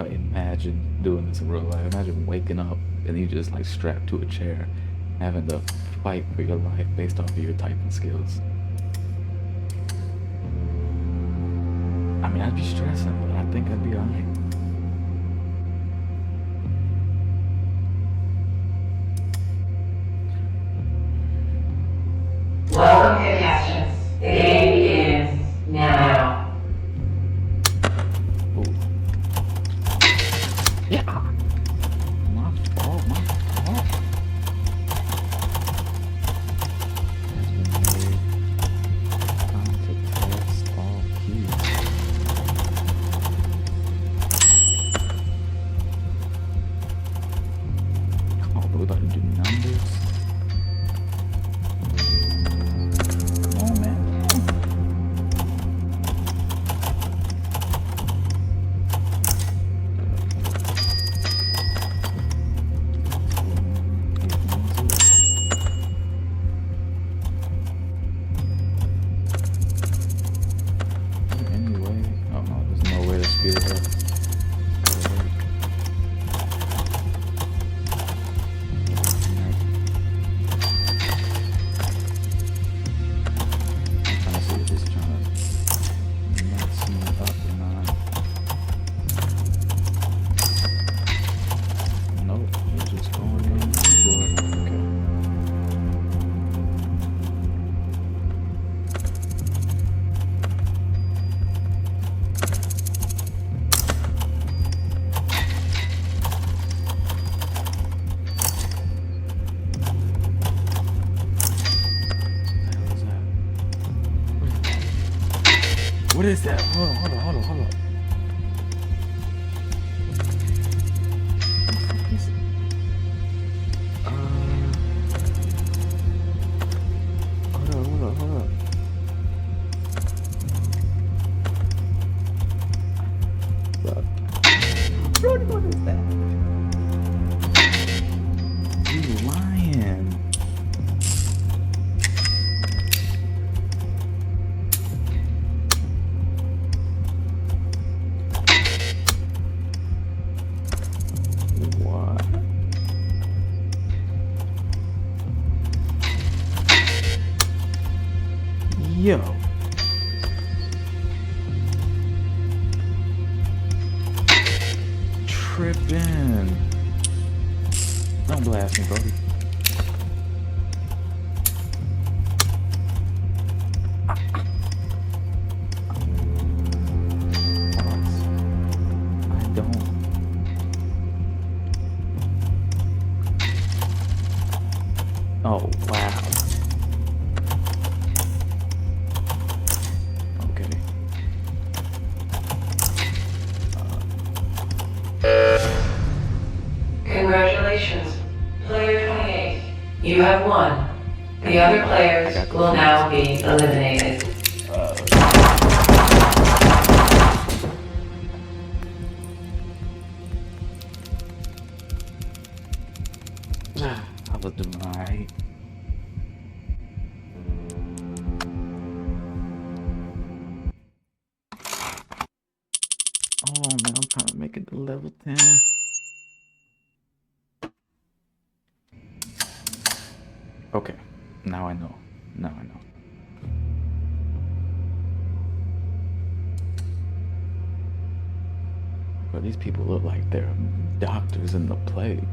Like, imagine doing this in real life. Imagine waking up and you just like strapped to a chair, having to fight for your life based off of your typing skills. I mean, I'd be stressing, but I think I'd be alright. Welcome, contestants. The game begins now. Ooh. Yeah. My fault. Has been made. Time to test all keys. Oh, but we about to do numbers. Come on, man. Anyway, oh no, there's no way to speed it up. I'm trying to see if it's trying to mess me up or not. Nope, it's just going on the keyboard. Okay. What is that? Hold on. Hold up. Bro, what is that? You lying. What? Yo. Tripping. Don't blast me, buddy. I don't. Oh, wow. Okay. Congratulations, player 28. You have won. The other players will now be eliminated. I was doing alright. Oh man, I'm trying to make it to level 10. Okay, now I know. But these people look like they're doctors in the plague.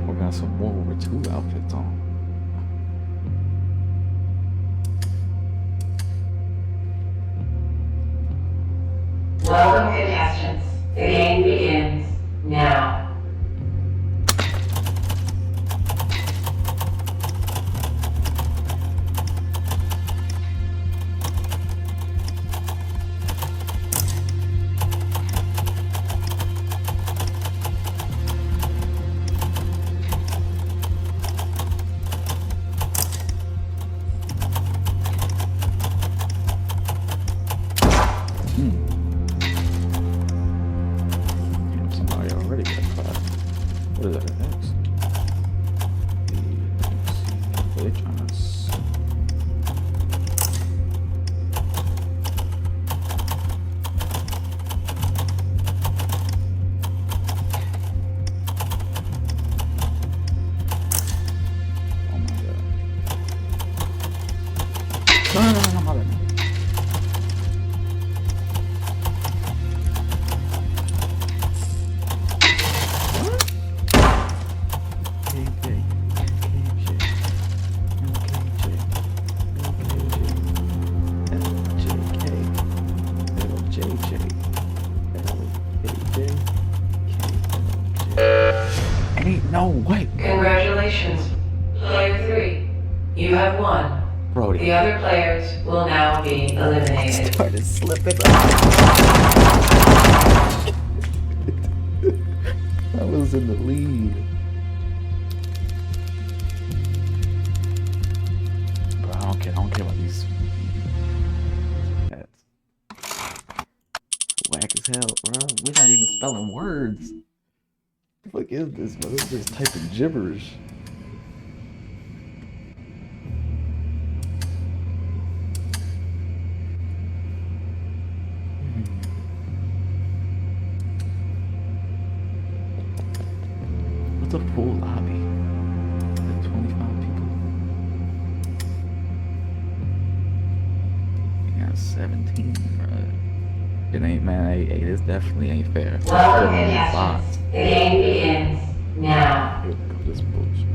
We got some World War II outfits on. Welcome, contestants. The game begins now. No, wait. Congratulations. Player 3, you have won. Brody. The other players will now be eliminated. Started slipping. I was in the lead. Bro, I don't care about these. That's whack as hell, bro. We're not even spelling words. What the fuck is this, bro? This is just typing gibberish. What's a full lobby? Like 25 people. Yeah, 17, right? It ain't, man. Hey, this definitely ain't fair. Welcome, contestants. The game begins now. Here we go, this bullshit.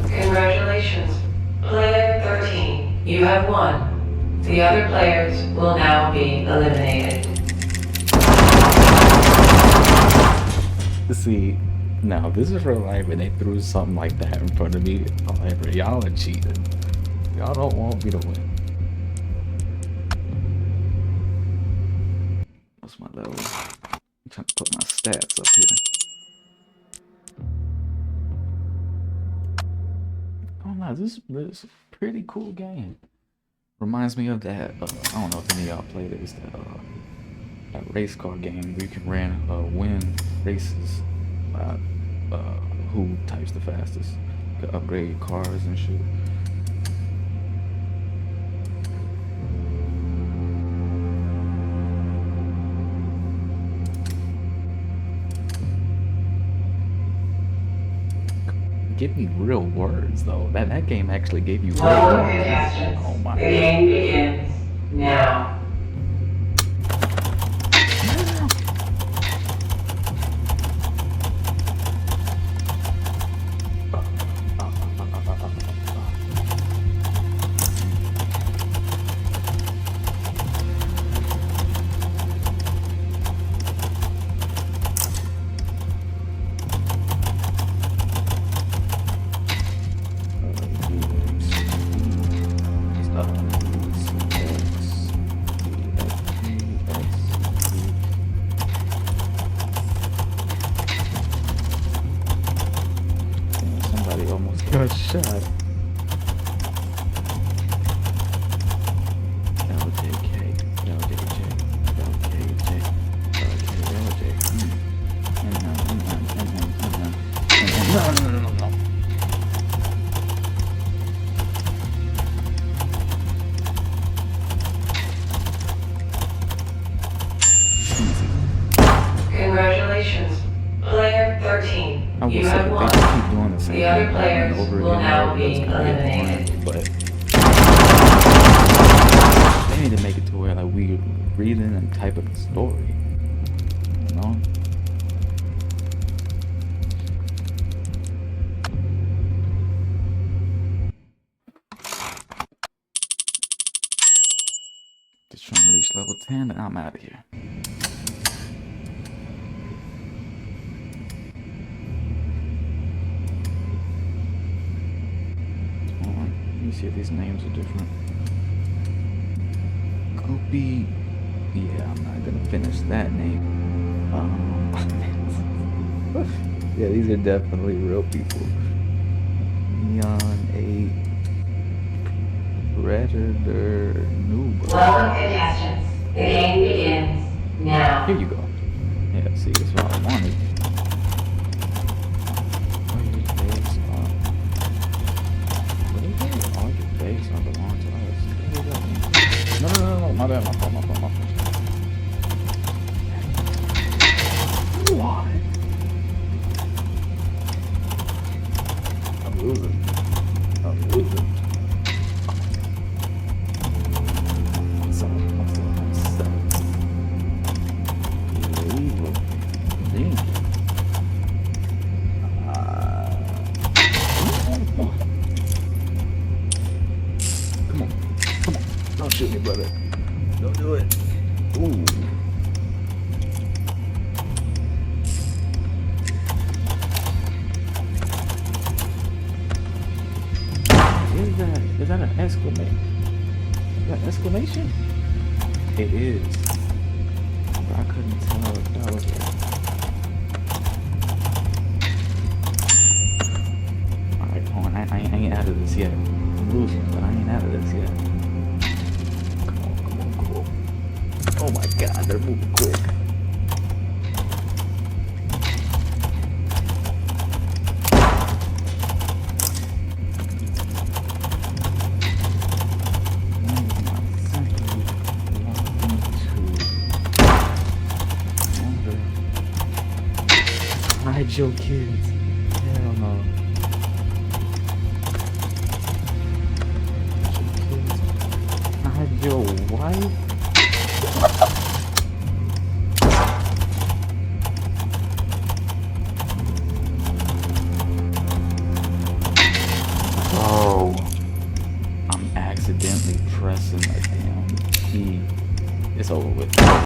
Congratulations. Player 13, you have won. The other players will now be eliminated. See, now this is real life and they threw something like that in front of me. I'm like, bro, y'all are cheating. Y'all don't want me to win. What's my level? I'm trying to put my stats up here. Oh no, this is a pretty cool game. Reminds me of that, I don't know if any of y'all played it, it's that race car game where you can win races by who types the fastest. You can upgrade your cars and shit. Give me real words though. That game actually gave you real words. Oh my god. The game begins now. Got shot. LJK, LJJ, LKJ, LKJ. No. Congratulations. Player 13, I will you say, have they won. just keep doing the same The other thing players over and will over now again. be It's gonna get eliminated. boring, but they need to make it to where like we reading and typing the story, you know? Just trying to reach level 10 and I'm out of here. Let me see if these names are different. Goopy. Yeah, I'm not gonna finish that name. Yeah, these are definitely real people. Neon 8 Predator Noob. Welcome, contestants. The game begins now. Here you go. Yeah, see, that's what I wanted. Target base on. What is it? Target base on belong to us. What does that mean? No, my bad, my fault. What? I'm losing. Come on. Don't shoot me, brother. Don't do it. Ooh. Is that an exclamation? Is that exclamation? It is. But I couldn't tell if that was it. Alright, hold on. I ain't out of this yet. I'm losing, but I ain't out of this yet. Come on. Oh my god, they're moving quick. Hide your kids. Hell no. Hide your wife?